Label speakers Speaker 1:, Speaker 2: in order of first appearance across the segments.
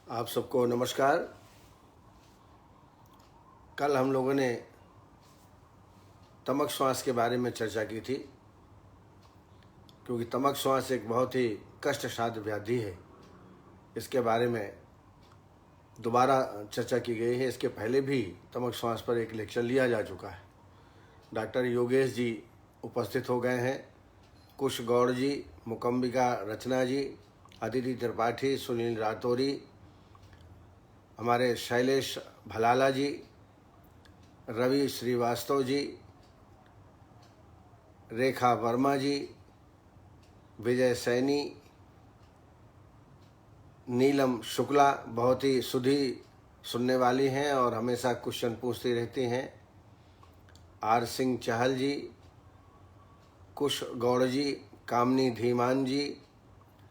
Speaker 1: आप सबको नमस्कार। कल हम लोगों ने तमक श्वास के बारे में चर्चा की थी, क्योंकि तमक श्वास एक बहुत ही कष्टसाध्य व्याधि है। इसके बारे में दोबारा चर्चा की गई है। इसके पहले भी तमक श्वास पर एक लेक्चर लिया जा चुका है। डॉक्टर योगेश जी उपस्थित हो गए हैं, कुश गौड़ जी, मुकम्बिका रचना जी, अदिति त्रिपाठी, सुनील रातौरी, हमारे शैलेश भलाला जी, रवि श्रीवास्तव जी, रेखा वर्मा जी, विजय सैनी, नीलम शुक्ला बहुत ही सुधी सुनने वाली हैं और हमेशा क्वेश्चन पूछती रहती हैं, आर सिंह चहल जी, कुश गौड़ जी, कामनी धीमान जी।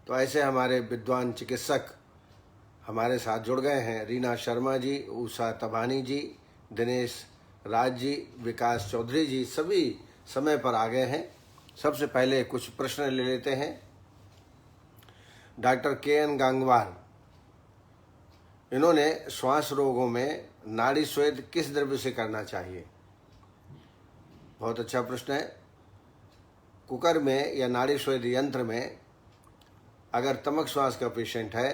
Speaker 1: तो ऐसे हमारे विद्वान चिकित्सक हमारे साथ जुड़ गए हैं। रीना शर्मा जी, उषा तबानी जी, दिनेश राज जी, विकास चौधरी जी, सभी समय पर आ गए हैं। सबसे पहले कुछ प्रश्न ले लेते हैं। डॉक्टर KN गांगवार, इन्होंने श्वास रोगों में नाड़ी स्वेद किस द्रव्य से करना चाहिए? बहुत अच्छा प्रश्न है। कुकर में या नाड़ी स्वेद यंत्र में अगर तमक श्वास का पेशेंट है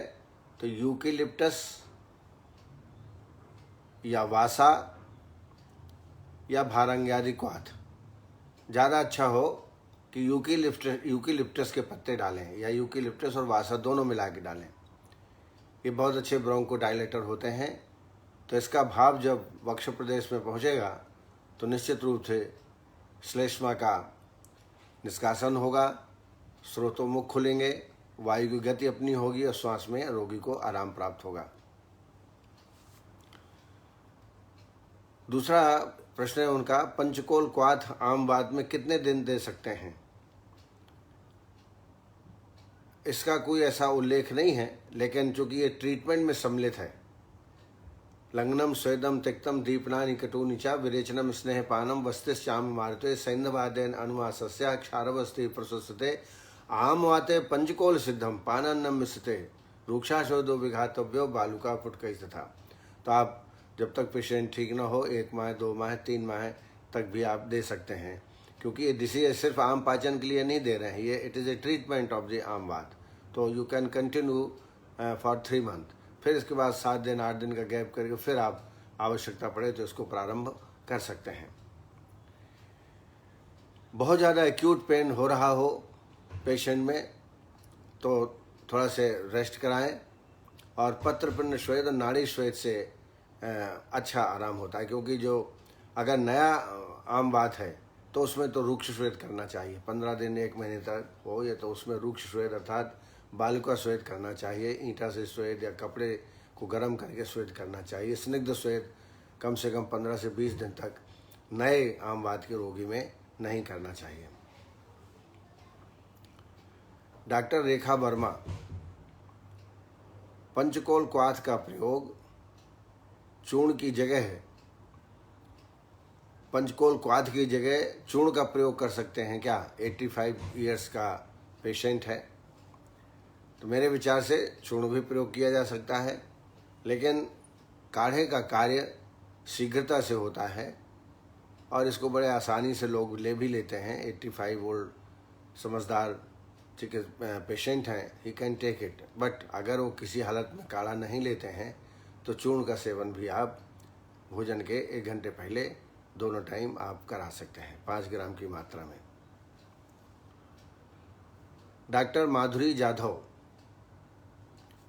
Speaker 1: तो यूकेलिप्टस या वासा या भारंग्यादि क्वाथ ज़्यादा अच्छा हो कि यूकेलिप्टस के पत्ते डालें या यूकेलिप्टस और वासा दोनों मिला के डालें। ये बहुत अच्छे ब्रोंकोडायलेटर होते हैं। तो इसका भाव जब वक्ष प्रदेश में पहुंचेगा तो निश्चित रूप से श्लेष्मा का निष्कासन होगा, स्रोतोमुख खुलेंगे, वायु की गति अपनी होगी और श्वास में रोगी को आराम प्राप्त होगा। दूसरा प्रश्न है उनका, पंचकोल क्वाथ आम वात में कितने दिन दे सकते हैं? इसका कोई ऐसा उल्लेख नहीं है, लेकिन चूंकि ये ट्रीटमेंट में सम्मिलित है, लंघनम स्वेदम तिक्तम दीपनानि कटूनि च विरेचनम स्नेहपानम वस्तिश्चाम मारुते सैन्धवादेन अनुवासस्या क्षारवस्ति प्रशस्ते आम वाते पंचकोल सिद्धम पानन्नम मिश्रते रूक्षाशोदो विघातव्यो बालुका पुटकई तथा। तो आप जब तक पेशेंट ठीक न हो 1 माह 2 माह 3 माह तक भी आप दे सकते हैं, क्योंकि ये डिसीज सिर्फ आम पाचन के लिए नहीं दे रहे हैं, ये it is a treatment of the आम वात। तो you can continue for 3 month, फिर इसके बाद 7 दिन 8 दिन का गैप करके फिर आप आवश्यकता पड़े तो इसको प्रारंभ कर सकते हैं। बहुत ज़्यादा एक्यूट पेन हो रहा हो पेशेंट में तो थोड़ा से रेस्ट कराएं और पत्रपिंड श्वेद और नाड़ी श्वेद से अच्छा आराम होता है, क्योंकि जो अगर नया आम बात है तो उसमें तो रूक्ष श्वेद करना चाहिए। 15 दिन 1 महीने तक हो या तो उसमें रूक्ष श्वेद अर्थात बालुका स्वेद करना चाहिए, ईंटा से स्वेद या कपड़े को गर्म करके स्वेद करना चाहिए। स्निग्ध स्वेद कम से कम 15 से 20 दिन तक नए आम बात के रोगी में नहीं करना चाहिए। डॉक्टर रेखा वर्मा, पंचकोल क्वाथ का प्रयोग चूर्ण की जगह पंचकोल क्वाथ की जगह चूर्ण का प्रयोग कर सकते हैं क्या? 85 इयर्स का पेशेंट है तो मेरे विचार से चूर्ण भी प्रयोग किया जा सकता है, लेकिन काढ़े का कार्य शीघ्रता से होता है और इसको बड़े आसानी से लोग ले भी लेते हैं। 85 ओल्ड समझदार पेशेंट हैं, he can take it. But अगर वो किसी हालत में काढ़ा नहीं लेते हैं तो चूर्ण का सेवन भी आप भोजन के 1 घंटे पहले दोनों टाइम आप करा सकते हैं 5 ग्राम की मात्रा में। डॉक्टर माधुरी जाधव,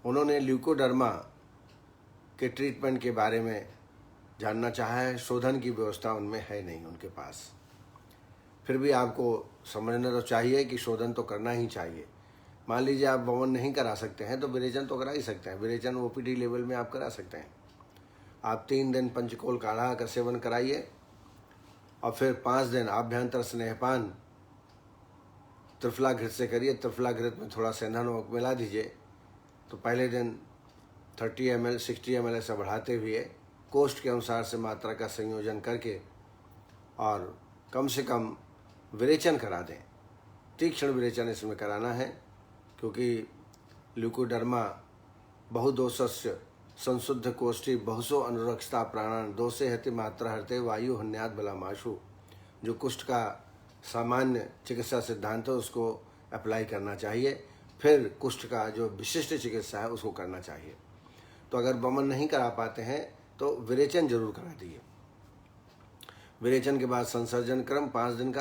Speaker 1: उन्होंने ल्यूकोडर्मा के ट्रीटमेंट के बारे में जानना चाहा है। शोधन की व्यवस्था उनमें है नहीं उनके पास, फिर भी आपको समझना तो चाहिए कि शोधन तो करना ही चाहिए। मान लीजिए आप वमन नहीं करा सकते हैं तो विरेचन तो करा ही सकते हैं। विरेचन OPD लेवल में आप करा सकते हैं। आप 3 दिन पंचकोल काढ़ा का सेवन कराइए और फिर 5 दिन आभ्यंतर स्नेहपान त्रिफलाघृत से करिए। त्रिफलाघृत में थोड़ा सेंधा नमक मिला दीजिए। तो पहले दिन 30 ml 60 ml ऐसा बढ़ाते हुए कोष्ठ के अनुसार से मात्रा का संयोजन करके और कम से कम विरेचन करा दें। तीक्ष्ण विरेचन इसमें कराना है, क्योंकि ल्यूकोडर्मा बहुदोषस्य संशुद्ध कोष्ठी बहुसो अनुरक्षता प्राणान दोषे हति मात्रा हरते वायु हन्यात बलामाशु। जो कुष्ठ का सामान्य चिकित्सा सिद्धांत है उसको अप्लाई करना चाहिए, फिर कुष्ठ का जो विशिष्ट चिकित्सा है उसको करना चाहिए। तो अगर वमन नहीं करा पाते हैं तो विरेचन जरूर करा दिए। विरेचन के बाद संसर्जन क्रम 5 दिन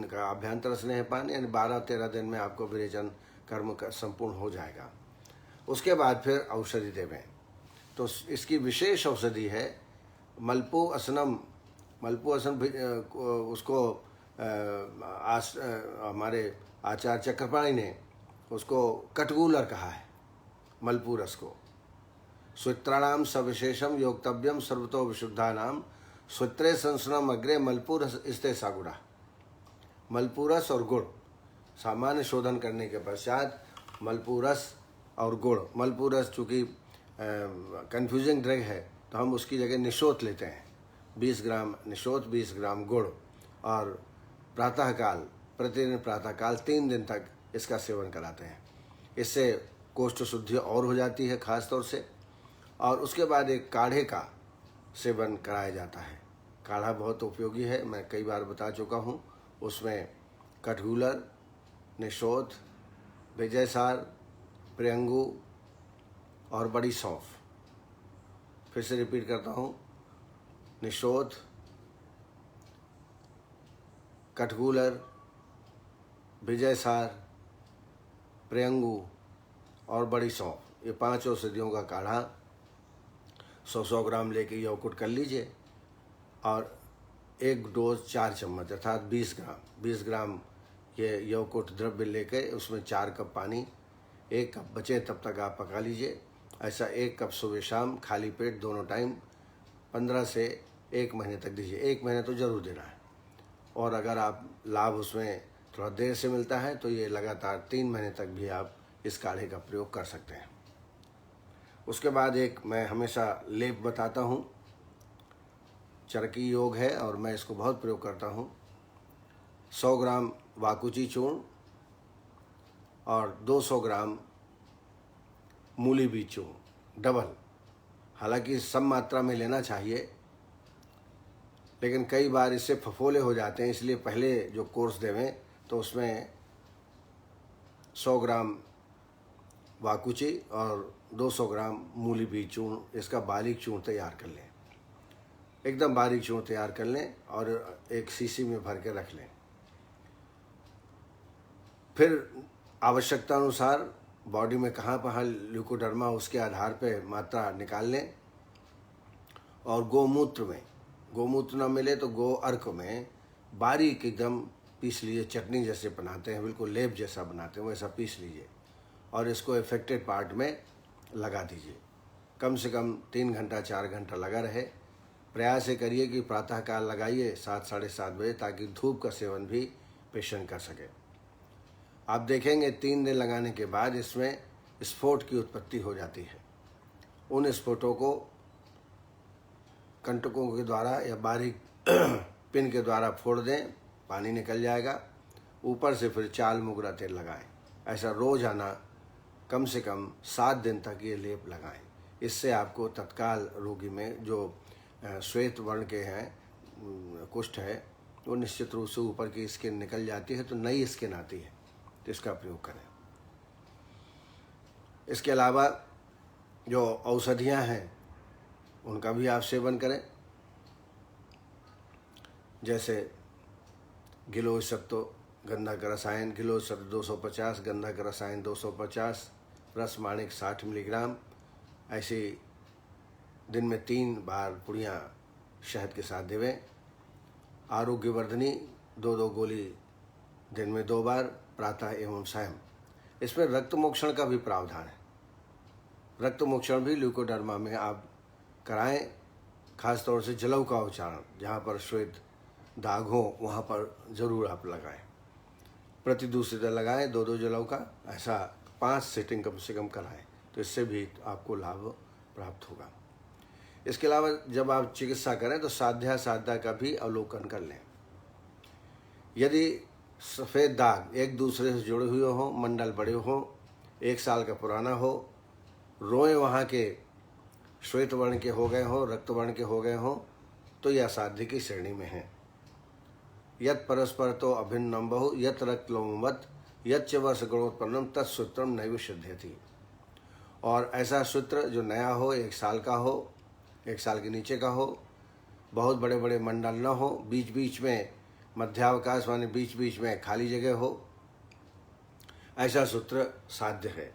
Speaker 1: का अभ्यंतर स्नेहपान, यानी 12-13 दिन में आपको विरेचन कर्म संपूर्ण हो जाएगा। उसके बाद फिर औषधि देवें। तो इसकी विशेष औषधि है मलपू असनम। मलपू असन उसको हमारे आचार्य चक्रपाणी ने उसको कटगूलर कहा है, मलपू रस को। सूत्राणाम सविशेषम योक्तव्यम सर्वतो विशुद्धानाम सूत्रे संसनम अग्रे मलपूरस स्ते सागुड़ा। मलपूरस और गुड़ सामान्य शोधन करने के पश्चात मलपूरस और गुड़, मलपूरस चूँकि कन्फ्यूजिंग ड्रग है तो हम उसकी जगह निशोत लेते हैं। 20 ग्राम निशोत, 20 ग्राम गुड़, और प्रातःकाल प्रतिदिन प्रातःकाल 3 दिन तक इसका सेवन कराते हैं। इससे कोष्ठ शुद्धि और हो जाती है खास तौर से। और उसके बाद एक काढ़े का सेवन कराया जाता है। काढ़ा बहुत उपयोगी है, मैं कई बार बता चुका हूँ। उसमें कटगूलर, निशोत, विजयसार, प्रियंगू और बड़ी सौंफ। फिर से रिपीट करता हूँ, निशोत, कटगूलर, विजयसार, प्रियंगू और बड़ी सौंफ, ये 5 औषधियों का काढ़ा 100-100 ग्राम लेके यौकुट कर लीजिए। और एक डोज 4 चम्मच अर्थात 20 ग्राम ये यौकुट द्रव्य लेके उसमें 4 कप पानी, 1 कप बचे तब तक आप पका लीजिए। ऐसा 1 कप सुबह शाम खाली पेट दोनों टाइम 15 से 1 महीने तक दीजिए। 1 महीने तो ज़रूर देना है। और अगर आप लाभ उसमें थोड़ा देर से मिलता है तो ये लगातार 3 महीने तक भी आप इस काढ़े का प्रयोग कर सकते हैं। उसके बाद एक मैं हमेशा लेप बताता हूँ, चरकी योग है और मैं इसको बहुत प्रयोग करता हूँ। 100 ग्राम वाकुची चूर्ण और 200 ग्राम मूली बीज चूर्ण, डबल। हालांकि सम मात्रा में लेना चाहिए, लेकिन कई बार इससे फफोले हो जाते हैं, इसलिए पहले जो कोर्स देवें तो उसमें 100 ग्राम वाकुची और 200 ग्राम मूली बीज चूर्ण, इसका बारीक चूर्ण तैयार कर लें। एकदम बारीक चूर्ण तैयार कर लें और एक शीशी में भर के रख लें। फिर आवश्यकता अनुसार बॉडी में कहाँ ल्यूकोडर्मा उसके आधार पर मात्रा निकाल लें। और गोमूत्र न मिले तो गो अर्क में बारीक एकदम पीस लीजिए। चटनी जैसे बनाते हैं, बिल्कुल लेप जैसा बनाते हैं वैसा पीस लीजिए और इसको इफेक्टेड पार्ट में लगा दीजिए। कम से कम 3 घंटा 4 घंटा लगा रहे। प्रयास ये करिए कि प्रातःकाल लगाइए 7-7:30 बजे, ताकि धूप का सेवन भी पेशेंट कर सके। आप देखेंगे 3 दिन लगाने के बाद इसमें स्फोट की उत्पत्ति हो जाती है। उन स्फोटों को कंटकों के द्वारा या बारीक पिन के द्वारा फोड़ दें, पानी निकल जाएगा। ऊपर से फिर चाल मुगरा तेल लगाएं। ऐसा रोजाना कम से कम 7 दिन तक ये लेप लगाएं। इससे आपको तत्काल रोगी में जो श्वेत वर्ण के हैं कुष्ठ है वो निश्चित रूप से ऊपर की स्किन निकल जाती है, तो नई स्किन आती है। तो इसका प्रयोग करें। इसके अलावा जो औषधियाँ हैं उनका भी आप सेवन करें, जैसे गिलोय सत्तो गंधक रसायन, गिलोय सत्तो 250, गंधक रसायन 250, रस माणिक 60 मिलीग्राम। ऐसे दिन में 3 बार पुड़ियाँ शहद के साथ देवें। आरोग्यवर्धनी 2-2 गोली दिन में 2 बार, प्रातः एवं सायं। इसमें रक्त मोक्षण का भी प्रावधान है। रक्त मोक्षण भी ल्यूकोडर्मा में आप कराएं, खास तौर से जलौ का उच्चारण, जहाँ पर श्वेत दाग हो वहाँ पर जरूर आप लगाएं। प्रति दूसरे दिन लगाएं 2-2 जलौ का, ऐसा 5 सीटिंग कम से कम कराएं, तो इससे भी आपको लाभ प्राप्त होगा। इसके अलावा जब आप चिकित्सा करें तो साध्या का भी अवलोकन कर लें। यदि सफ़ेद दाग एक दूसरे से जुड़े हुए हों, मंडल बड़े हों, 1 साल का पुराना हो, रोए वहाँ के श्वेत वर्ण के हो गए हों, रक्त वर्ण के हो गए हों, तो यह असाध्य की श्रेणी में है। यत परस्पर तो अभिन्नम बहु यत रक्त लोमवत यच्च वर्ष गुणोत्पन्नम तत्सूत्रम नैव सिद्ध्यति। और ऐसा सूत्र जो नया हो, 1 साल का हो, 1 साल के नीचे का हो, बहुत बड़े बड़े मंडल न हो, बीच बीच में मध्यावकाश माने बीच बीच में खाली जगह हो, ऐसा सूत्र साध्य है।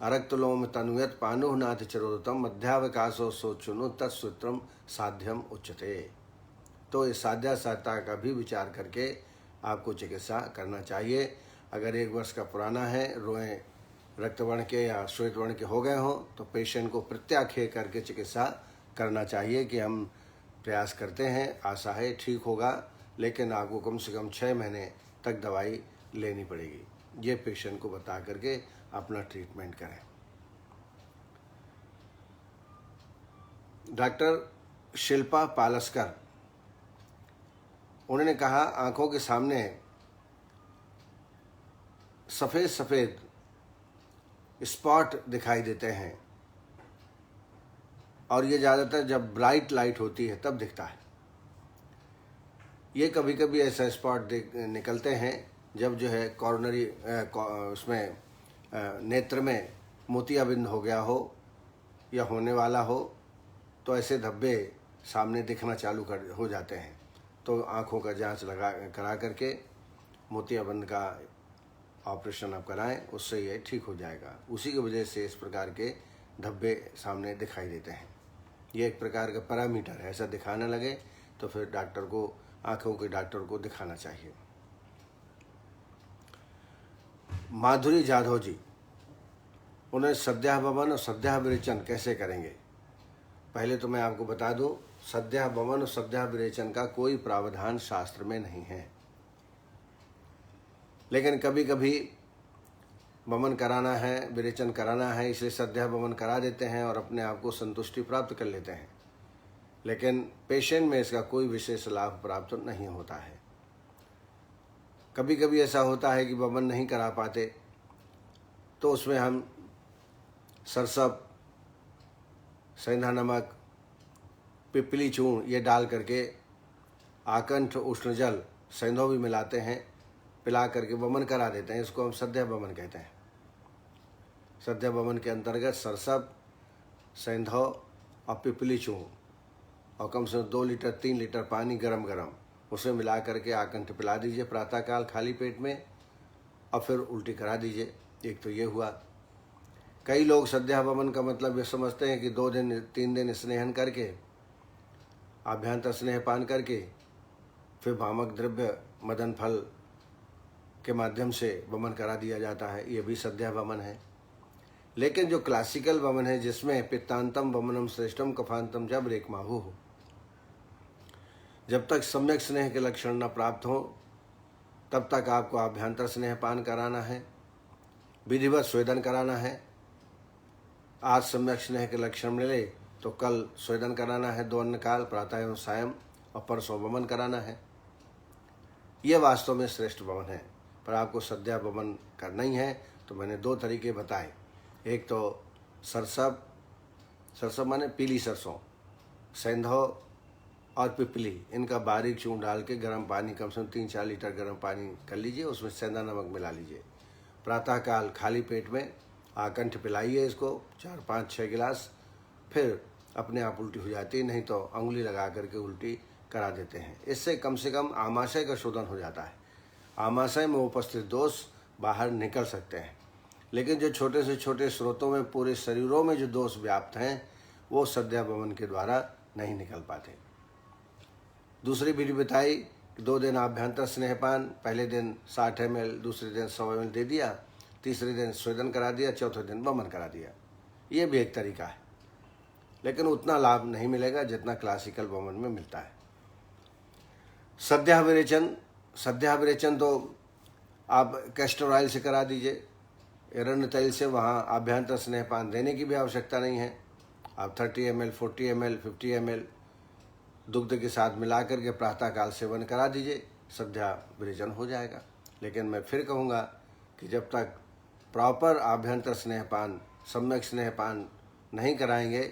Speaker 1: अरक्तलोम तनुयत पानुः नाथ चिरोतम मध्यावकाशो सोचुनु तत्सूत्रम साध्यम उच्यते। तो इस साध्यासाध्यता का भी विचार करके आपको चिकित्सा करना चाहिए। अगर 1 वर्ष का पुराना है, रोएं रक्तवर्ण के या श्वेत वर्ण के हो गए हों, तो पेशेंट को प्रत्याख्य करके चिकित्सा करना चाहिए कि हम प्रयास करते हैं, आशा है ठीक होगा, लेकिन आपको कम से कम 6 महीने तक दवाई लेनी पड़ेगी। ये पेशेंट को बता करके अपना ट्रीटमेंट करें। डॉक्टर शिल्पा पालस्कर, उन्होंने कहा आंखों के सामने सफ़ेद सफ़ेद स्पॉट दिखाई देते हैं और ये ज़्यादातर जब ब्राइट लाइट होती है तब दिखता है। ये कभी कभी ऐसा स्पॉट निकलते हैं जब जो है कॉर्नरी उसमें नेत्र में मोतियाबिंद हो गया हो या होने वाला हो, तो ऐसे धब्बे सामने दिखना चालू हो जाते हैं। तो आँखों का जांच करा करके मोतियाबिंद का ऑपरेशन आप कराएं, उससे ये ठीक हो जाएगा। उसी की वजह से इस प्रकार के धब्बे सामने दिखाई देते हैं। ये एक प्रकार का पैरामीटर है। ऐसा दिखाने लगे तो फिर डॉक्टर को, आँखों के डॉक्टर को दिखाना चाहिए। माधुरी जाधव जी, उन्हें सद्याभवन और सद्याविरेचन कैसे करेंगे। पहले तो मैं आपको बता दूं, सद्याभवन और सद्याविरेचन का कोई प्रावधान शास्त्र में नहीं है, लेकिन कभी कभी वमन कराना है, विरेचन कराना है, इसलिए सद्याभवन करा देते हैं और अपने आप को संतुष्टि प्राप्त कर लेते हैं, लेकिन पेशेंट में इसका कोई विशेष लाभ प्राप्त नहीं होता है। कभी कभी ऐसा होता है कि वमन नहीं करा पाते, तो उसमें हम सरसप, सेंधा नमक, पिपली चूर्ण ये डाल करके आकंठ उष्ण जल सेंधो भी मिलाते हैं, पिला करके वमन करा देते हैं। इसको हम सद्याभवन कहते हैं। सद्याभवन के अंतर्गत सरसप, सेंधो और पिपली चूर्ण और कम से कम 2 लीटर 3 लीटर पानी गरम गरम उसे मिला करके आकंठ पिला दीजिए प्रातःकाल खाली पेट में, और फिर उल्टी करा दीजिए। एक तो ये हुआ। कई लोग सद्याभवन का मतलब ये समझते हैं कि 2 दिन 3 दिन स्नेहन करके, आभ्यंतर स्नेहपान करके, फिर भामक द्रव्य मदन फल के माध्यम से वमन करा दिया जाता है। ये भी सद्याभवन है। लेकिन जो क्लासिकल वमन है, जिसमें पित्तांतम वमनम श्रेष्ठम कफांतम जब रेकमाहु हो, जब तक सम्यक स्नेह के लक्षण न प्राप्त हो तब तक आपको आभ्यंतर स्नेहपान कराना है, विधिवत स्वेदन कराना है। आज सम्यक स्नेह के लक्षण मिले तो कल स्वेदन कराना है 2 अन्न काल, प्रातः एवं सायं, और परसों वमन कराना है। ये वास्तव में श्रेष्ठ वमन है। पर आपको सद्याभवन करना ही है तो मैंने 2 तरीके बताए। एक तो सरसप, सरसप माने पीली सरसों, सेंधो और पिपली, इनका बारीक चूर्ण डाल के गर्म पानी, कम से कम 3-4 लीटर गर्म पानी कर लीजिए, उसमें सेंधा नमक मिला लीजिए। प्रातःकाल खाली पेट में आकंठ पिलाइए इसको 4-5-6 गिलास, फिर अपने आप उल्टी हो जाती है, नहीं तो अंगुली लगा करके उल्टी करा देते हैं। इससे कम से कम आमाशय का शोधन हो जाता है, आमाशय में उपस्थित दोष बाहर निकल सकते हैं। लेकिन जो छोटे से छोटे स्रोतों में पूरे शरीरों में जो दोष व्याप्त हैं, वो सद्याभवन के द्वारा नहीं निकल पाते। दूसरी विधि बताई, 2 दिन आभ्यंतर स्नेहपान, पहले दिन 60 ml, दूसरे दिन 100 ml दे दिया, तीसरे दिन स्वेदन करा दिया, चौथे दिन वमन करा दिया। ये भी एक तरीका है, लेकिन उतना लाभ नहीं मिलेगा जितना क्लासिकल वमन में मिलता है। सद्याविरेचन, सद्याविरेचन तो आप कैस्टर ऑयल से करा दीजिए, एरण्य तैल से, वहाँ आभ्यंतर स्नेहपान देने की भी आवश्यकता नहीं है। आप 30 ml, 40 ml, 50 ml दुग्ध के साथ मिला करके प्रातःकाल सेवन करा दीजिए, सद्याविरेचन हो जाएगा। लेकिन मैं फिर कहूँगा कि जब तक प्रॉपर आभ्यंतर स्नेहपान सम्यक स्नेहपान नहीं कराएंगे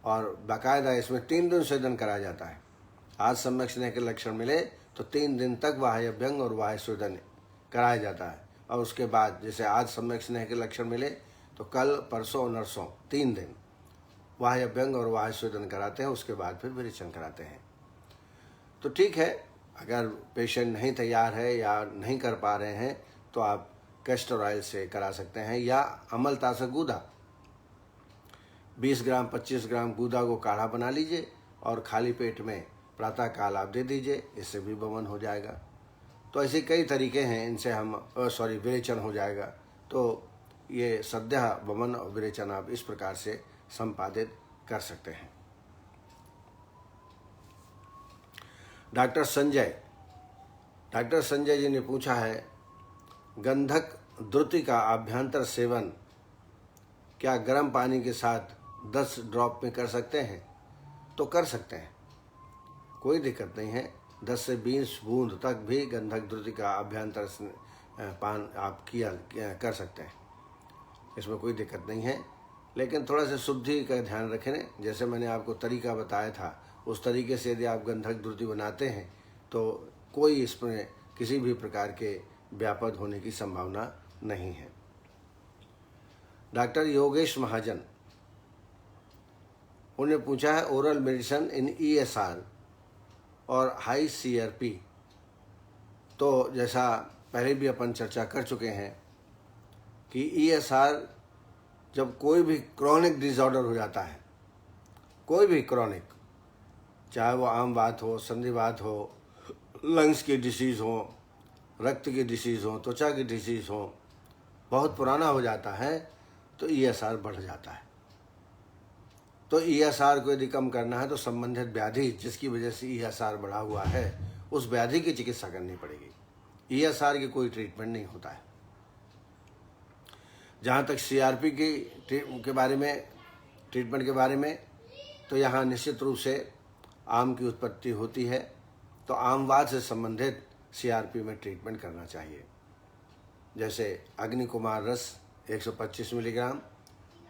Speaker 1: और बाकायदा इसमें 3 दिन स्वेदन कराया जाता है। आज सम्यक स्नेह के लक्षण मिले तो 3 दिन तक बाह्य अभ्यंग और बाह्य स्वेदन कराया जाता है। और उसके बाद जैसे आज सम्यक स्नेह के लक्षण मिले तो कल, परसों, नरसों 3 दिन बाह्य अभ्यंग और बाह्य स्वेदन कराते हैं। उसके बाद फिर विरेचन कराते हैं। तो ठीक है, अगर पेशेंट नहीं तैयार है या नहीं कर पा रहे हैं तो आप कैस्टर ऑयल से करा सकते हैं या अमलतासा गूदा 20 ग्राम 25 ग्राम गूदा को काढ़ा बना लीजिए और खाली पेट में प्रातःकाल आप दे दीजिए, इससे भी वमन हो जाएगा। तो ऐसे कई तरीके हैं, इनसे हम विरेचन हो जाएगा। तो ये सद्यः वमन और विरेचन आप इस प्रकार से संपादित कर सकते हैं। डॉक्टर संजय जी ने पूछा है, गंधक द्रुति का आभ्यंतर सेवन क्या गर्म पानी के साथ 10 ड्रॉप में कर सकते हैं? तो कर सकते हैं, कोई दिक्कत नहीं है। 10 से 20 बूंद तक भी गंधक द्रुति का आभ्यंतर पान आप कर सकते हैं, इसमें कोई दिक्कत नहीं है। लेकिन थोड़ा सा शुद्धि का ध्यान रखें। जैसे मैंने आपको तरीका बताया था, उस तरीके से यदि आप गंधक द्रुति बनाते हैं तो कोई इसमें किसी भी प्रकार के व्यापद होने की संभावना नहीं है। डॉक्टर योगेश महाजन, उन्हें पूछा है ओरल मेडिसिन इन ESR और हाई CRP। तो जैसा पहले भी अपन चर्चा कर चुके हैं कि ESR जब कोई भी क्रॉनिक डिसऑर्डर हो जाता है, कोई भी क्रॉनिक, चाहे वो आम बात हो, संधिवात हो, लंग्स की डिसीज़ हो, रक्त की डिसीज़ हो, त्वचा की डिसीज़ हो, बहुत पुराना हो जाता है तो ESR बढ़ जाता है। तो ESR को यदि कम करना है तो संबंधित व्याधि जिसकी वजह से ESR बढ़ा हुआ है उस व्याधि की चिकित्सा करनी पड़ेगी। ESR की कोई ट्रीटमेंट नहीं होता है। जहाँ तक CRP के बारे में, ट्रीटमेंट के बारे में, तो यहाँ निश्चित रूप से आम की उत्पत्ति होती है तो आमवात से संबंधित CRP में ट्रीटमेंट करना चाहिए। जैसे अग्निकुमार रस 125 मिलीग्राम,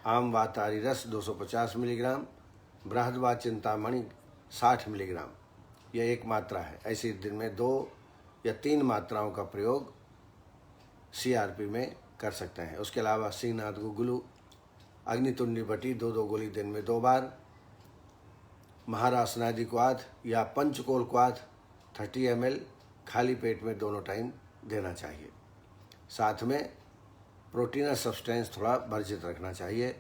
Speaker 1: आम वातारी रस 250 मिलीग्राम, बृहदवात चिंतामणि 60 मिलीग्राम, यह एक मात्रा है। ऐसे दिन में 2 या 3 मात्राओं का प्रयोग CRP में कर सकते हैं। उसके अलावा सिंहनाथ गुगुलू, अग्नितुंडी बटी 2-2 गोली दिन में 2 बार, महारासनादि क्वाथ या पंचकोल क्वाथ 30 ml खाली पेट में दोनों टाइम देना चाहिए। साथ में प्रोटीनस सब्सटेंस थोड़ा वर्जित रखना चाहिए।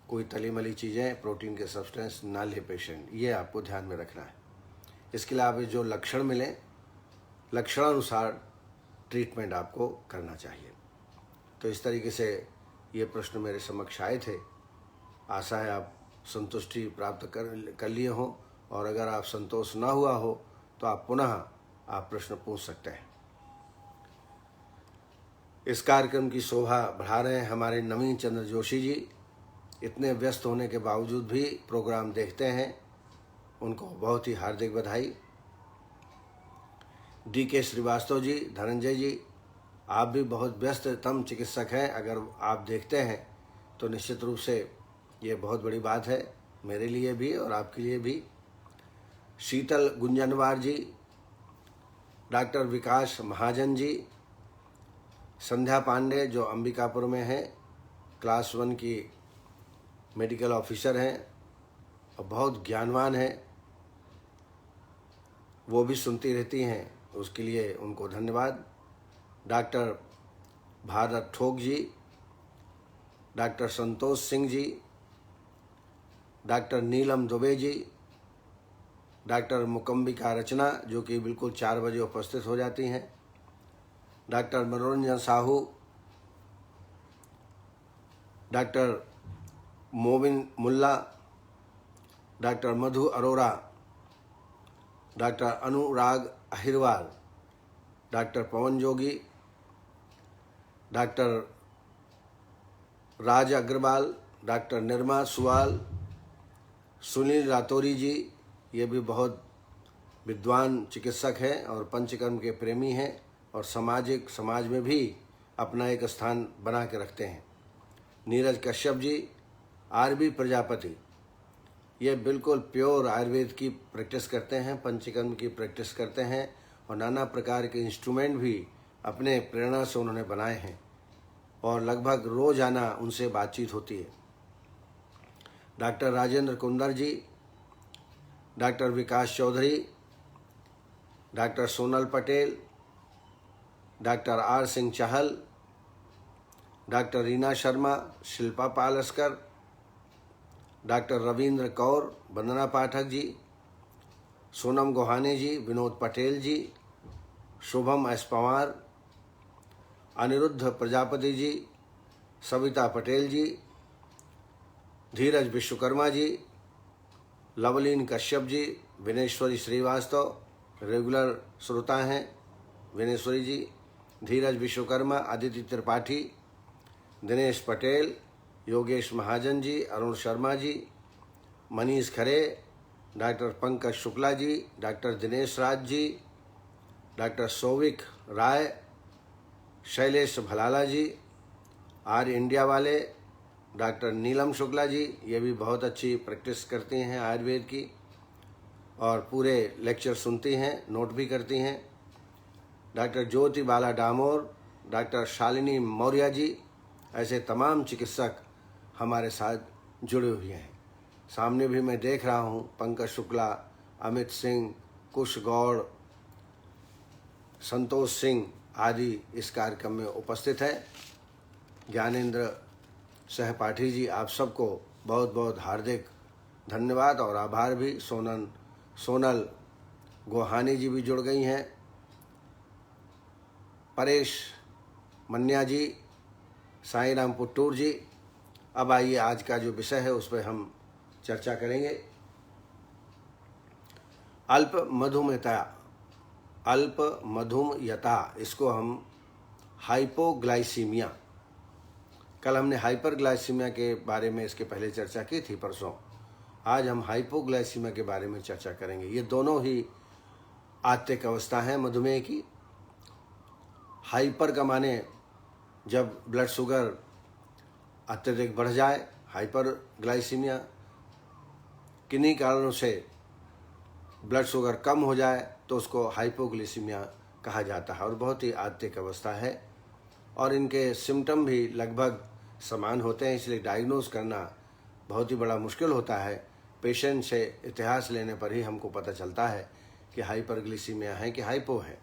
Speaker 1: कोई तली मली चीज़ें, प्रोटीन के सब्सटेंस ना ले पेशेंट, ये आपको ध्यान में रखना है। इसके अलावा जो लक्षण मिले, लक्षणानुसार ट्रीटमेंट आपको करना चाहिए। तो इस तरीके से ये प्रश्न मेरे समक्ष आए थे। आशा है आप संतुष्टि प्राप्त कर लिए हों, और अगर आप संतोष ना हुआ हो तो आप पुनः आप प्रश्न पूछ सकते हैं। इस कार्यक्रम की शोभा बढ़ा रहे हैं हमारे नवीन चंद्र जोशी जी। इतने व्यस्त होने के बावजूद भी प्रोग्राम देखते हैं, उनको बहुत ही हार्दिक बधाई। DK श्रीवास्तव जी, धनंजय जी, आप भी बहुत व्यस्ततम चिकित्सक हैं। अगर आप देखते हैं तो निश्चित रूप से ये बहुत बड़ी बात है, मेरे लिए भी और आपके लिए भी। शीतल गुंजनवार जी, डॉक्टर विकास महाजन जी, संध्या पांडे जो अंबिकापुर में हैं, क्लास 1 की मेडिकल ऑफिसर हैं और बहुत ज्ञानवान हैं, वो भी सुनती रहती हैं, उसके लिए उनको धन्यवाद। डॉक्टर भारत ठोक जी, डॉक्टर संतोष सिंह जी, डॉक्टर नीलम दुबे जी, डॉक्टर मुकम्बिका रचना जो कि बिल्कुल 4 बजे उपस्थित हो जाती हैं, डॉक्टर मनोरंजन साहू, डॉक्टर मोबिन मुल्ला, डॉक्टर मधु अरोरा, डॉक्टर अनुराग अहिरवार, डॉक्टर पवन जोगी, डॉक्टर राज अग्रवाल, डॉक्टर निर्मा सुवाल, सुनील रातौरी जी, ये भी बहुत विद्वान चिकित्सक हैं और पंचकर्म के प्रेमी हैं और समाज में भी अपना एक स्थान बना के रखते हैं। नीरज कश्यप जी, आरबी प्रजापति, ये बिल्कुल प्योर आयुर्वेद की प्रैक्टिस करते हैं, पंचकर्म की प्रैक्टिस करते हैं और नाना प्रकार के इंस्ट्रूमेंट भी अपने प्रेरणा से उन्होंने बनाए हैं और लगभग रोजाना उनसे बातचीत होती है। Doctor Rajendra Kundar ji, doctor Vikas Chaudhary, doctor Sonal Patel, doctor R Singh Chahal, doctor Reena Sharma, Shilpa Palaskar, doctor Ravinder Kaur, Vandana Pathak ji, Sonam Gohane ji, Vinod Patel ji, Shubham S Pawar, Aniruddh Prajapati ji, Savita Patel ji, Dheeraj Vishwakarma ji, Lovleen Kashyap ji, Vineshwari Shrivastava regular श्रोता हैं, विनेश्वरी जी, धीरज विश्वकर्मा, अदिति त्रिपाठी, दिनेश पटेल, योगेश महाजन जी, अरुण शर्मा जी, मनीष खरे, doctor Pankaj Shukla ji, doctor Dinesh Raj ji, doctor Souvik राय, शैलेश भलाला जी, आर इंडिया वाले, डॉक्टर नीलम शुक्ला जी, ये भी बहुत अच्छी प्रैक्टिस करती हैं आयुर्वेद की और पूरे लेक्चर सुनती हैं, नोट भी करती हैं, डॉक्टर ज्योति बाला डामोर, डॉक्टर शालिनी मौर्य जी, ऐसे तमाम चिकित्सक हमारे साथ जुड़े हुए हैं। सामने भी मैं देख रहा हूँ पंकज शुक्ला, अमित सिंह, कुश गौड़, संतोष सिंह आदि इस कार्यक्रम में उपस्थित है। ज्ञानेंद्र सहपाठी जी, आप सबको बहुत बहुत हार्दिक धन्यवाद और आभार भी। सोनल गोहानी जी भी जुड़ गई हैं, परेश मन्या जी, साईं राम पुट्टूर जी। अब आइए आज का जो विषय है उस पर हम चर्चा करेंगे। अल्प मधुमेहता, इसको हम हाइपोग्लाइसीमिया, कल हमने हाइपरग्लाइसीमिया के बारे में इसके पहले चर्चा की थी परसों। आज हम हाइपोग्लाइसीमिया के बारे में चर्चा करेंगे। ये दोनों ही आत्तिक अवस्था है मधुमेह की। हाइपर का माने जब ब्लड शुगर अत्यधिक बढ़ जाए, हाइपरग्लाइसीमिया। किन्हीं कारणों से ब्लड शुगर कम हो जाए तो उसको हाइपोग्लाइसीमिया कहा जाता है और बहुत ही आत्तिक अवस्था है और इनके सिम्टम भी लगभग समान होते हैं, इसलिए डायग्नोज करना बहुत ही बड़ा मुश्किल होता है। पेशेंट से इतिहास लेने पर ही हमको पता चलता है कि हाइपरग्लाइसीमिया है कि हाइपो है।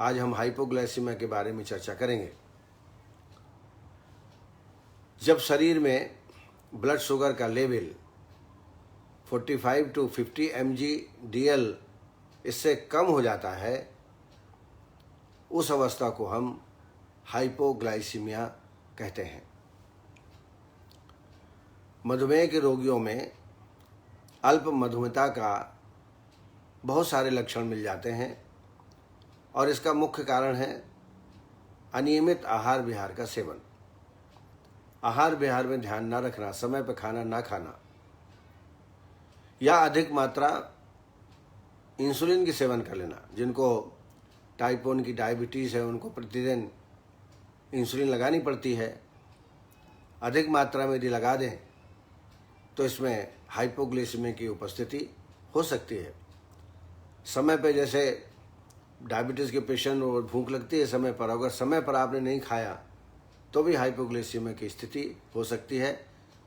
Speaker 1: आज हम हाइपोग्लाइसीमिया के बारे में चर्चा करेंगे। जब शरीर में ब्लड शुगर का लेवल 45 to 50 mg/dl इससे कम हो जाता है, उस अवस्था को हम हाइपोग्लाइसीमिया कहते हैं। मधुमेह के रोगियों में अल्प मधुमेहता का बहुत सारे लक्षण मिल जाते हैं और इसका मुख्य कारण है अनियमित आहार विहार का सेवन। आहार विहार में ध्यान न रखना, समय पर खाना ना खाना या अधिक मात्रा इंसुलिन की सेवन कर लेना। जिनको टाइप 1 की डायबिटीज़ है उनको प्रतिदिन इंसुलिन लगानी पड़ती है। अधिक मात्रा में यदि लगा दें तो इसमें हाइपोग्लाइसीमिया की उपस्थिति हो सकती है। समय पे, जैसे डायबिटीज़ के पेशेंट और भूख लगती है समय पर, अगर समय पर आपने नहीं खाया तो भी हाइपोग्लाइसीमिया की स्थिति हो सकती है।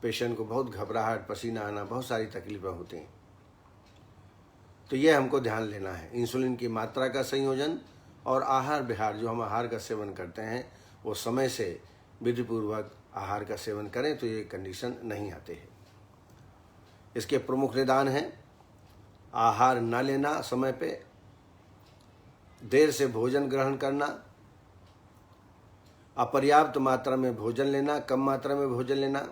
Speaker 1: पेशेंट को बहुत घबराहट, पसीना आना, बहुत सारी तकलीफें होती हैं। तो ये हमको ध्यान लेना है। इंसुलिन की मात्रा का संयोजन और आहार विहार, जो हम आहार का सेवन करते हैं वो समय से विधिपूर्वक आहार का सेवन करें तो ये कंडीशन नहीं आते हैं। इसके प्रमुख निदान हैं आहार न लेना समय पे, देर से भोजन ग्रहण करना, अपर्याप्त मात्रा में भोजन लेना, कम मात्रा में भोजन लेना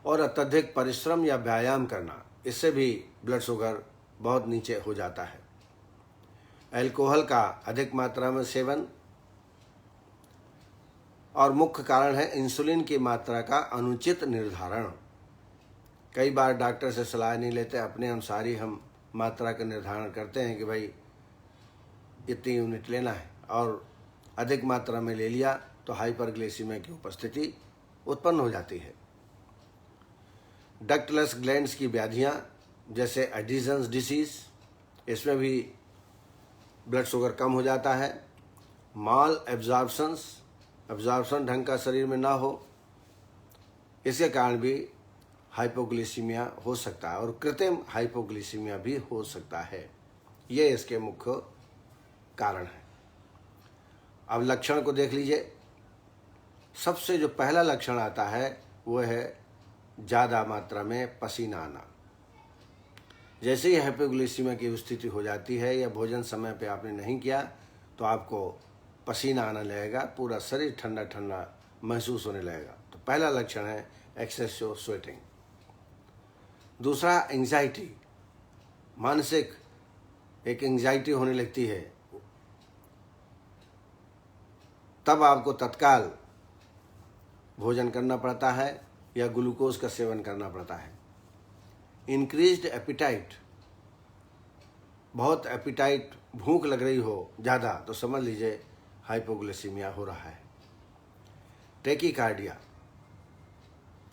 Speaker 1: और अत्यधिक परिश्रम या व्यायाम करना। इससे भी ब्लड शुगर बहुत नीचे हो जाता है। अल्कोहल का अधिक मात्रा में सेवन और मुख्य कारण है इंसुलिन की मात्रा का अनुचित निर्धारण। कई बार डॉक्टर से सलाह नहीं लेते, अपने अनुसार ही हम मात्रा का निर्धारण करते हैं कि भाई इतनी यूनिट लेना है और अधिक मात्रा में ले लिया तो हाइपरग्लाइसीमिया की उपस्थिति उत्पन्न हो जाती है। डक्टलेस ग्लैंड्स की व्याधियां जैसे एडिसन्स डिसीज, इसमें भी ब्लड शुगर कम हो जाता है। माल एब्जॉर्प्शन ढंग का शरीर में ना हो, इसके कारण भी हाइपोग्लाइसीमिया हो सकता है और कृत्रिम हाइपोग्लाइसीमिया भी हो सकता है। ये इसके मुख्य कारण है। अब लक्षण को देख लीजिए। सबसे जो पहला लक्षण आता है वो है ज़्यादा मात्रा में पसीना आना। जैसे ही हाइपोग्लाइसीमिया की स्थिति हो जाती है या भोजन समय पे आपने नहीं किया तो आपको पसीना आने लगेगा, पूरा शरीर ठंडा ठंडा महसूस होने लगेगा। तो पहला लक्षण है एक्सेसिव स्वेटिंग। दूसरा एंजाइटी, मानसिक एक एंजाइटी होने लगती है, तब आपको तत्काल भोजन करना पड़ता है या ग्लूकोज का सेवन करना पड़ता है। इंक्रीज्ड एपिटाइट, बहुत एपिटाइट, भूख लग रही हो ज़्यादा, तो समझ लीजिए हाइपोग्लाइसीमिया हो रहा है। टेकीकार्डिया,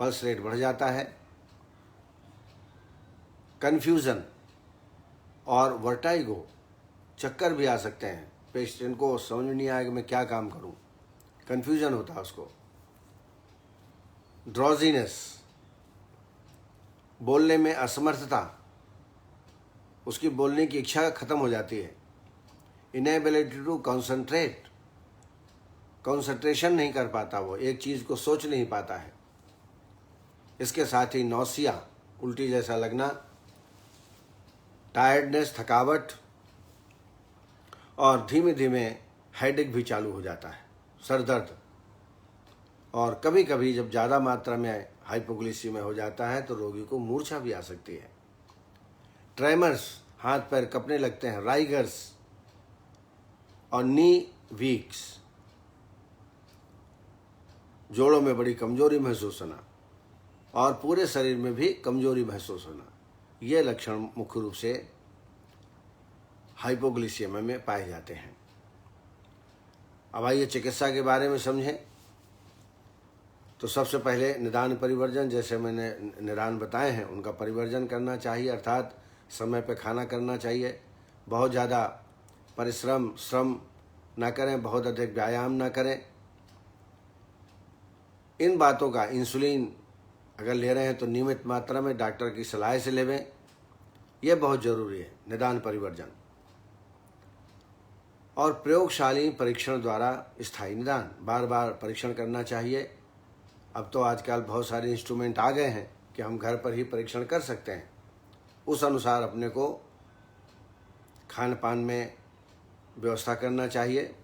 Speaker 1: पल्स रेट बढ़ जाता है। कन्फ्यूज़न और वर्टाइगो, चक्कर भी आ सकते हैं। पेशेंट को समझ में नहीं आएगा मैं क्या काम करूं, कन्फ्यूजन होता है उसको। ड्रॉजीनेस, बोलने में असमर्थता, उसकी बोलने की इच्छा खत्म हो जाती है। इनेबिलिटी टू कॉन्सेंट्रेट, कॉन्सेंट्रेशन नहीं कर पाता, वो एक चीज़ को सोच नहीं पाता है। इसके साथ ही नौसिया, उल्टी जैसा लगना, टायर्डनेस, थकावट, और धीमे धीमे हेडेक भी चालू हो जाता है, सर दर्द। और कभी कभी जब ज़्यादा मात्रा में हाइपोग्लाइसीमिया हो जाता है तो रोगी को मूर्छा भी आ सकती है। ट्रेमर्स, हाथ पैर कँपने लगते हैं। राइगर्स और नी वीक्स, जोड़ों में बड़ी कमजोरी महसूस होना और पूरे शरीर में भी कमजोरी महसूस होना, ये लक्षण मुख्य रूप से हाइपोग्लाइसीमिया में पाए जाते हैं। अब आइए चिकित्सा के बारे में समझें। तो सबसे पहले निदान परिवर्जन, जैसे मैंने निदान बताए हैं उनका परिवर्जन करना चाहिए, अर्थात समय पे खाना करना चाहिए। बहुत ज़्यादा श्रम ना करें, बहुत अधिक व्यायाम ना करें। इन बातों का, इंसुलिन अगर ले रहे हैं तो नियमित मात्रा में डॉक्टर की सलाह से लेवें, यह बहुत ज़रूरी है। निदान परिवर्जन और प्रयोगशाली परीक्षण द्वारा स्थायी निदान, बार बार परीक्षण करना चाहिए। अब तो आजकल बहुत सारे इंस्ट्रूमेंट आ गए हैं कि हम घर पर ही परीक्षण कर सकते हैं। उस अनुसार अपने को खान पान में व्यवस्था करना चाहिए।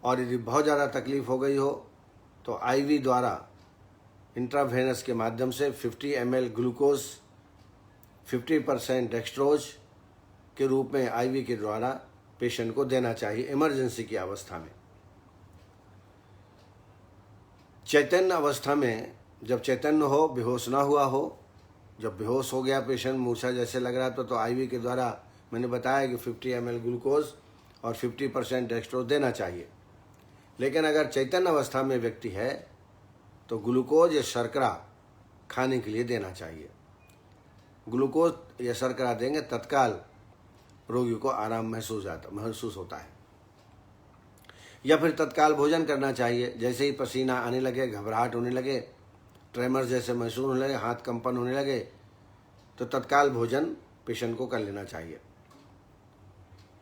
Speaker 1: और यदि बहुत ज़्यादा तकलीफ हो गई हो तो आईवी द्वारा, इंट्रावेनस के माध्यम से 50 ml ग्लूकोज 50% डेक्सट्रोज के रूप में आईवी के द्वारा पेशेंट को देना चाहिए इमरजेंसी की अवस्था में। चैतन्य अवस्था में, जब चैतन्य हो, बेहोश ना हुआ हो, जब बेहोश हो गया पेशेंट, मूर्छा जैसे लग रहा था, तो आईवी के द्वारा मैंने बताया कि 50 ml ग्लूकोज और 50% डेक्सट्रोज देना चाहिए। लेकिन अगर चैतन्य अवस्था में व्यक्ति है तो ग्लूकोज या शर्करा खाने के लिए देना चाहिए। ग्लूकोज या शर्करा देंगे, तत्काल रोगी को आराम महसूस होता है। या फिर तत्काल भोजन करना चाहिए। जैसे ही पसीना आने लगे, घबराहट होने लगे, ट्रेमर जैसे महसूस होने लगे, हाथ कंपन होने लगे, तो तत्काल भोजन पेशेंट को कर लेना चाहिए।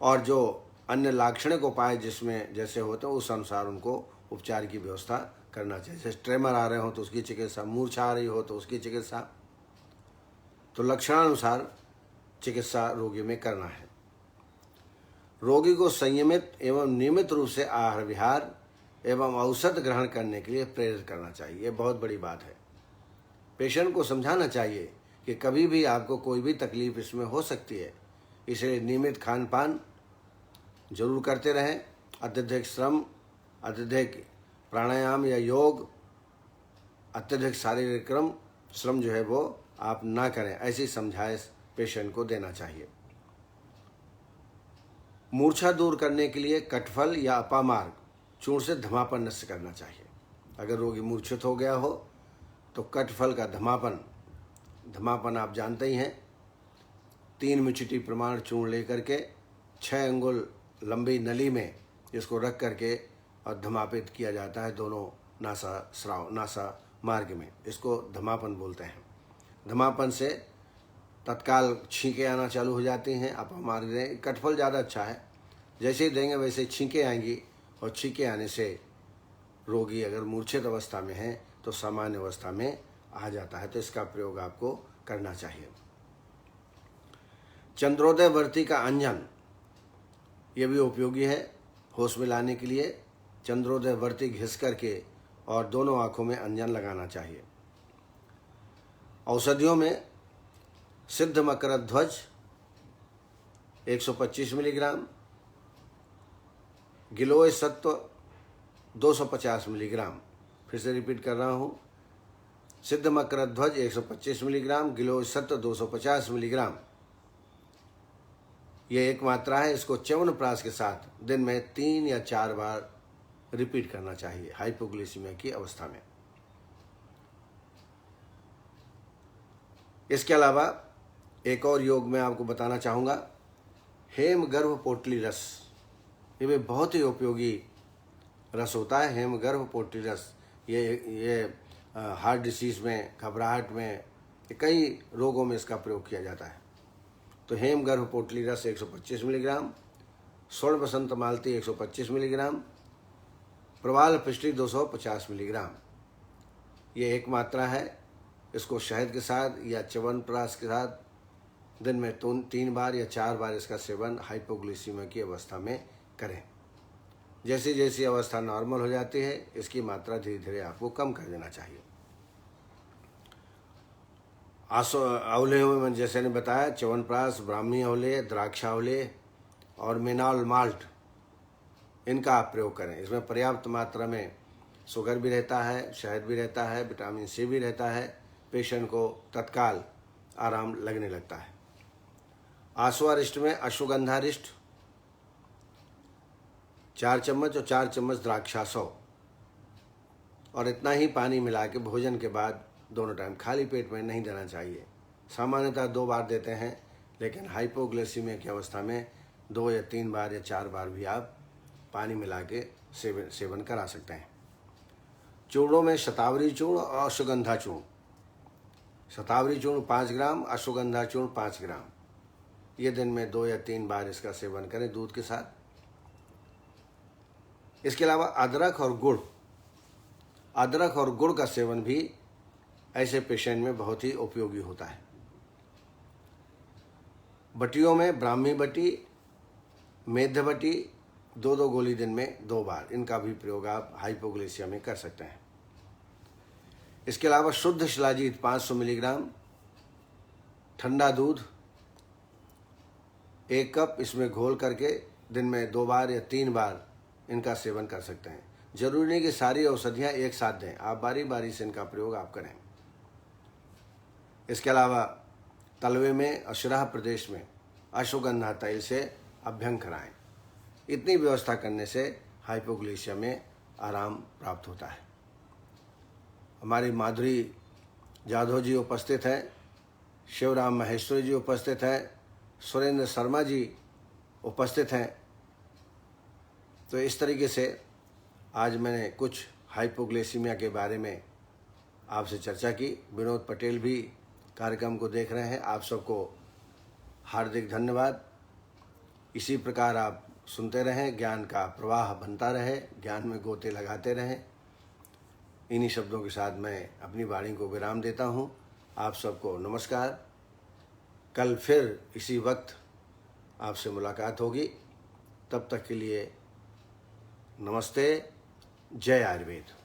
Speaker 1: और जो अन्य लाक्षणिक उपाय जिसमें जैसे होते हैं उस अनुसार उनको उपचार की व्यवस्था करना चाहिए। जैसे ट्रेमर आ रहे हो तो उसकी चिकित्सा, मूर्छा आ रही हो तो उसकी चिकित्सा, तो लक्षणानुसार चिकित्सा रोगी में करना है। रोगी को संयमित एवं नियमित रूप से आहार विहार एवं औषध ग्रहण करने के लिए प्रेरित करना चाहिए। ये बहुत बड़ी बात है। पेशेंट को समझाना चाहिए कि कभी भी आपको कोई भी तकलीफ इसमें हो सकती है, इसलिए नियमित खान पान जरूर करते रहें। अत्यधिक श्रम, अत्यधिक प्राणायाम या योग, अत्यधिक शारीरिक श्रम जो है वो आप ना करें, ऐसी समझाइश पेशेंट को देना चाहिए। मूर्छा दूर करने के लिए कटफल या अपामार्ग चूर्ण से धमापन नष्ट करना चाहिए। अगर रोगी मूर्छित हो गया हो तो कटफल का धमापन आप जानते ही हैं, 3 मिचुटी प्रमाण चूर्ण लेकर के 6 अंगुल लंबी नली में इसको रख करके और धमापित किया जाता है दोनों नासा मार्ग में। इसको धमापन बोलते हैं। धमापन से तत्काल छींकें आना चालू हो जाती हैं। आप हमारे दें, कटफल ज़्यादा अच्छा है, जैसे ही देंगे वैसे छींकें आएंगी और छींकें आने से रोगी अगर मूर्छित अवस्था में है तो सामान्य अवस्था में आ जाता है। तो इसका प्रयोग आपको करना चाहिए। चंद्रोदय वर्ती का अंजन, ये भी उपयोगी है होश में लाने के लिए। चंद्रोदय वर्ती घिस करके और दोनों आँखों में अंजन लगाना चाहिए। औषधियों में सिद्ध मकरध्वज ध्वज 125 मिलीग्राम, गिलोय सत्व 250 मिलीग्राम। फिर से रिपीट कर रहा हूँ, सिद्ध मकरध्वज 125 मिलीग्राम, गिलोय सत्व 250 मिलीग्राम। ये एक मात्रा है। इसको च्यवनप्राश के साथ दिन में 3 या 4 बार रिपीट करना चाहिए हाइपोग्लिसीमिया की अवस्था में। इसके अलावा एक और योग मैं आपको बताना चाहूँगा, हेम गर्भ पोटली रस। ये भी बहुत ही उपयोगी रस होता है, हेम गर्भ पोटली रस। ये हार्ट डिसीज़ में, घबराहट में, कई रोगों में इसका प्रयोग किया जाता है। तो हेम गर्भ पोटली रस 125 मिलीग्राम, स्वर्ण बसंत मालती 125 मिलीग्राम, प्रवाल पृष्ठी 250 मिलीग्राम। ये एक मात्रा है। इसको शहद के साथ या च्यवनप्राश के साथ दिन में 3 बार या 4 बार इसका सेवन हाइपोग्लिसीमिया की अवस्था में करें। जैसी जैसी अवस्था नॉर्मल हो जाती है, इसकी मात्रा धीरे धीरे आपको कम कर देना चाहिए। आंवले में जैसे ने बताया, च्यवनप्राश, ब्राह्मी आंवले, द्राक्ष आंवले और मेनाल माल्ट, इनका आप प्रयोग करें। इसमें पर्याप्त मात्रा में शुगर भी रहता है, शहद भी रहता है, विटामिन सी भी रहता है। पेशेंट को तत्काल आराम लगने लगता है। आश्वारिष्ट में अश्वगंधारिष्ट 4 चम्मच और 4 चम्मच द्राक्षासव, और इतना ही पानी मिला के भोजन के बाद दोनों टाइम खाली पेट में नहीं देना चाहिए। सामान्यतः 2 बार देते हैं, लेकिन हाइपोग्लिसीमिया की अवस्था में 2 या 3 बार या 4 बार भी आप पानी मिला के सेवन करा सकते हैं। चूर्णों में शतावरी चूर्ण और अश्वगंधा चूर्ण। शतावरी चूर्ण 5 ग्राम, अश्वगंधा चूर्ण 5 ग्राम। ये दिन में 2 या 3 बार इसका सेवन करें दूध के साथ। इसके अलावा अदरक और गुड़ का सेवन भी ऐसे पेशेंट में बहुत ही उपयोगी होता है। बटियों में ब्राह्मी बटी, मेध्य बटी 2-2 गोली दिन में 2 बार, इनका भी प्रयोग आप हाइपोग्लिसिया में कर सकते हैं। इसके अलावा शुद्ध शिलाजीत 500 मिलीग्राम, ठंडा दूध 1 कप, इसमें घोल करके दिन में 2 बार या 3 बार इनका सेवन कर सकते हैं। जरूरी नहीं कि सारी औषधियाँ एक साथ दें, आप बारी बारी से इनका प्रयोग आप करें। इसके अलावा तलवे में और शिरा प्रदेश में अश्वगंधा तैल से अभ्यंग कराएं। इतनी व्यवस्था करने से हाइपोग्लिसिया में आराम प्राप्त होता है। हमारी माधुरी जाधव जी उपस्थित हैं, शिवराम महेश्वरी जी उपस्थित हैं, सुरेंद्र शर्मा जी उपस्थित हैं। तो इस तरीके से आज मैंने कुछ हाइपोग्लिसीमिया के बारे में आपसे चर्चा की। विनोद पटेल भी कार्यक्रम को देख रहे हैं। आप सबको हार्दिक धन्यवाद। इसी प्रकार आप सुनते रहें, ज्ञान का प्रवाह बनता रहे, ज्ञान में गोते लगाते रहें। इन्हीं शब्दों के साथ मैं अपनी वाणी को विराम देता हूँ। आप सबको नमस्कार। कल फिर इसी वक्त आपसे मुलाकात होगी। तब तक के लिए नमस्ते। जय आयुर्वेद।